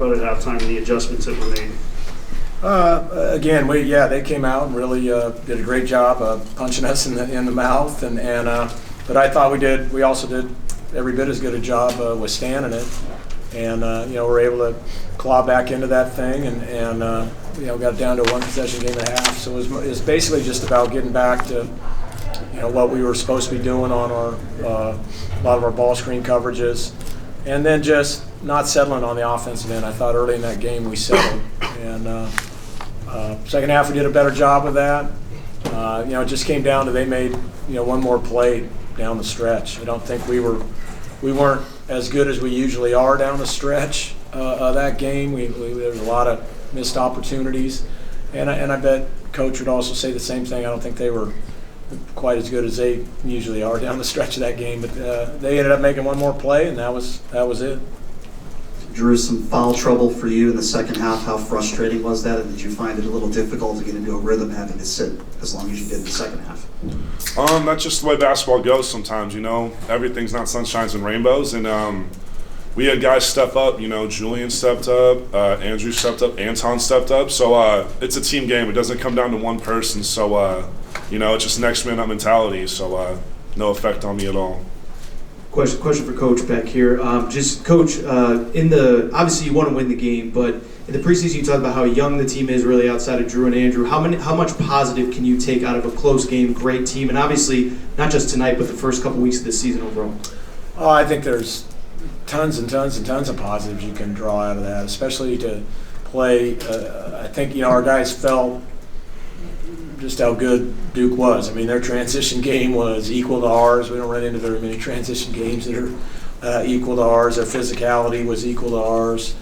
But at halftime, the adjustments that were made. Again, they came out and really did a great job of punching us in the mouth, but I thought we also did every bit as good a job withstanding it, and we're able to claw back into that thing, and got down to a one possession game and a half. So it was basically just about getting back to what we were supposed to be doing on our a lot of our ball screen coverages, and then just not settling on the offensive end. I thought early in that game we settled, and second half we did a better job of that. It just came down to they made one more play down the stretch. I don't think we weren't as good as we usually are down the stretch of that game. There was a lot of missed opportunities, and I bet Coach would also say the same thing. I don't think they were quite as good as they usually are down the stretch of that game, but they ended up making one more play, and that was it. Drew, some foul trouble for you in the second half. How frustrating was that, and did you find it a little difficult to get into a rhythm having to sit as long as you did in the second half? That's just the way basketball goes sometimes, Everything's not sunshines and rainbows, and we had guys step up, Julian stepped up, Andrew stepped up, Anton stepped up, so it's a team game. It doesn't come down to one person, so, it's just next man up mentality, so no effect on me at all. Question for Coach back here. Coach, obviously you want to win the game, but in the preseason you talked about how young the team is, really outside of Drew and Andrew. How much positive can you take out of a close game, great team, and obviously not just tonight, but the first couple weeks of the season overall? I think there's tons and tons and tons of positives you can draw out of that, especially to play. I think our guys felt just how good Duke was. I mean, their transition game was equal to ours. We don't run into very many transition games that are equal to ours. Their physicality was equal to ours.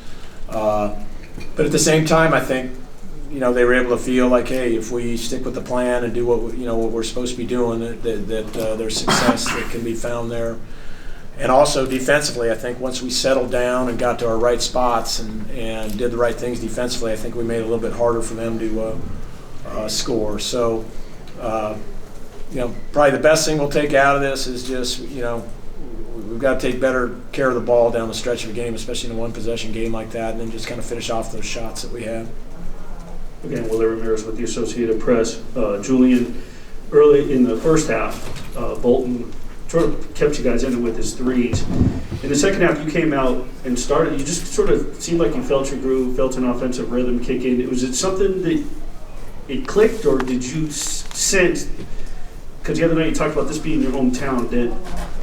But at the same time, I think they were able to feel like, hey, if we stick with the plan and do what we're supposed to be doing, that there's success that can be found there. And also defensively, I think once we settled down and got to our right spots and did the right things defensively, I think we made it a little bit harder for them to score. So, probably the best thing we'll take out of this is just, we've got to take better care of the ball down the stretch of a game, especially in a one-possession game like that, and then just kind of finish off those shots that we had. Again, Willie Ramirez with the Associated Press. Julian, early in the first half, Bolton sort of kept you guys in it with his threes. In the second half, you came out and started. You just sort of seemed like you felt your groove, felt an offensive rhythm kick in. Was it something that it clicked, or did you sense, because the other night you talked about this being your hometown, that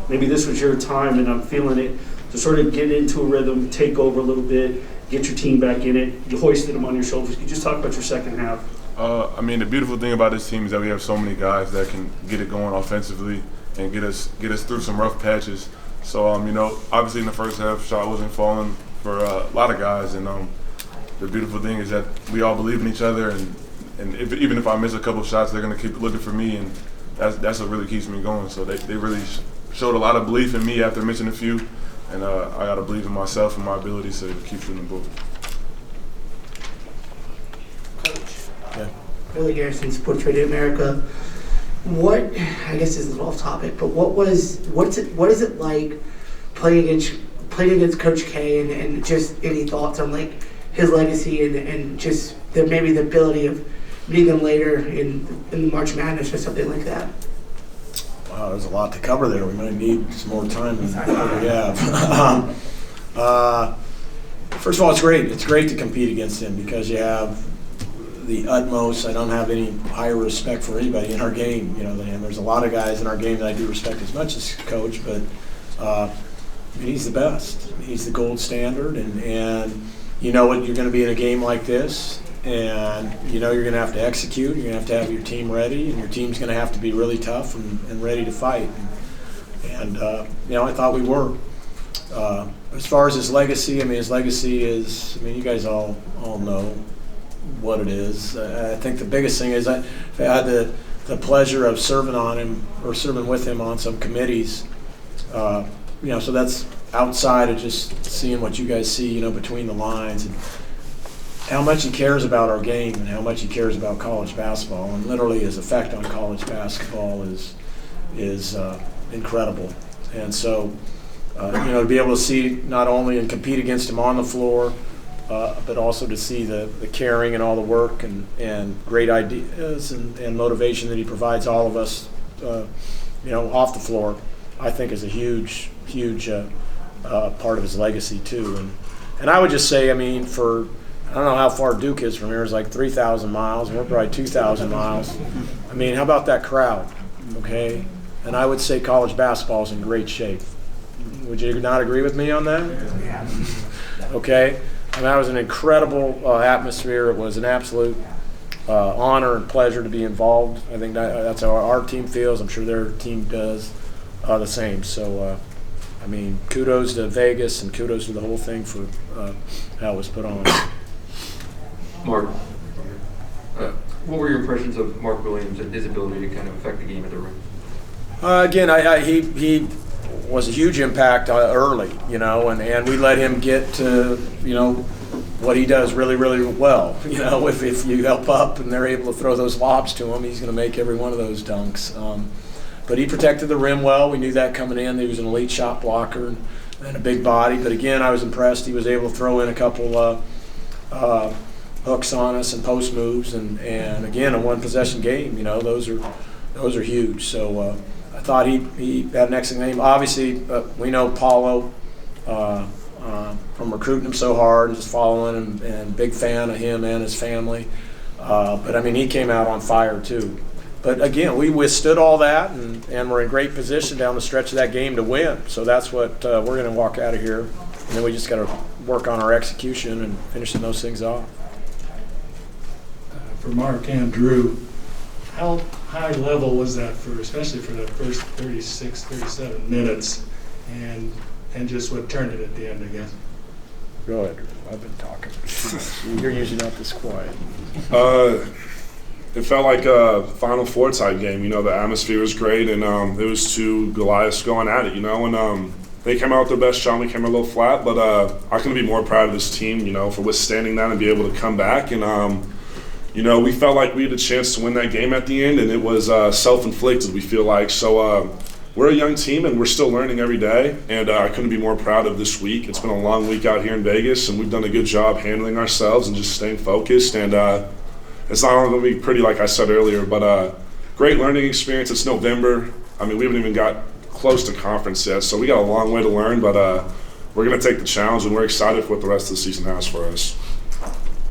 maybe this was your time, and I'm feeling it, to sort of get into a rhythm, take over a little bit, get your team back in it. You hoisted them on your shoulders. Can you just talk about your second half? The beautiful thing about this team is that we have so many guys that can get it going offensively and get us through some rough patches. So, obviously in the first half, shot wasn't falling for a lot of guys, and the beautiful thing is that we all believe in each other, and even if I miss a couple shots, they're going to keep looking for me, and that's what really keeps me going. So they really showed a lot of belief in me after missing a few, and I got to believe in myself and my abilities to keep shooting the ball. Coach, Billy Garrison, Sports Radio America. I guess this is off topic, but what is it like playing against Coach K, and just any thoughts on like his legacy and just maybe the ability of meeting them later in March Madness or something like that? Wow, there's a lot to cover there. We might need some more time than we have. First of all, it's great. It's great to compete against him because you have the utmost. I don't have any higher respect for anybody in our game, than him. There's a lot of guys in our game that I do respect as much as Coach, but he's the best. He's the gold standard, and you know what you're going to be in a game like this, and you're going to have to execute. You're going to have your team ready, and your team's going to have to be really tough and ready to fight. And I thought we were. As far as his legacy, his legacy is, you guys all know what it is. I think the biggest thing is I had the pleasure of serving with him on some committees. So that's outside of just seeing what you guys see, between the lines, and how much he cares about our game and how much he cares about college basketball, and literally his effect on college basketball is incredible. And so, to be able to see not only and compete against him on the floor, but also to see the caring and all the work and great ideas and motivation that he provides all of us, off the floor, I think is a huge part of his legacy too. And I would just say, I mean, I don't know how far Duke is from here. It's like 3,000 miles. We're probably 2,000 miles. I mean, how about that crowd, okay? And I would say college basketball is in great shape. Would you not agree with me on that? Yeah. Okay? I mean, that was an incredible atmosphere. It was an absolute honor and pleasure to be involved. I think that's how our team feels. I'm sure their team does the same. So, I mean, kudos to Vegas and kudos to the whole thing for how it was put on. Mark, what were your impressions of Mark Williams and his ability to kind of affect the game at the rim? Again, he was a huge impact early, and we let him get to, what he does really, really well. If you help up and they're able to throw those lobs to him, he's going to make every one of those dunks. But he protected the rim well. We knew that coming in. He was an elite shot blocker and a big body. But again, I was impressed. He was able to throw in a couple hooks on us and post moves, and again, a one-possession game. Those are huge. So I thought he had an excellent game. Obviously, we know Paulo from recruiting him so hard and just following him, and big fan of him and his family. But I mean, he came out on fire too. But again, we withstood all that, and we're in great position down the stretch of that game to win. So that's what we're going to walk out of here, and then we just got to work on our execution and finishing those things off. For Mark and Drew, how high level was that especially for the first 36, 37 minutes, and just what turned it at the end, I guess? Go ahead, Drew. I've been talking too much. You're usually not this quiet. It felt like a Final Four type game. The atmosphere was great, and it was two Goliaths going at it, and they came out with their best shot. We came a little flat, but I couldn't be more proud of this team, for withstanding that and be able to come back. And, we felt like we had a chance to win that game at the end, and it was self-inflicted, we feel like. So we're a young team, and we're still learning every day, and I couldn't be more proud of this week. It's been a long week out here in Vegas, and we've done a good job handling ourselves and just staying focused. And it's not only going to be pretty, like I said earlier, but great learning experience. It's November. I mean, we haven't even got close to conference yet, so we got a long way to learn, but we're going to take the challenge, and we're excited for what the rest of the season has for us.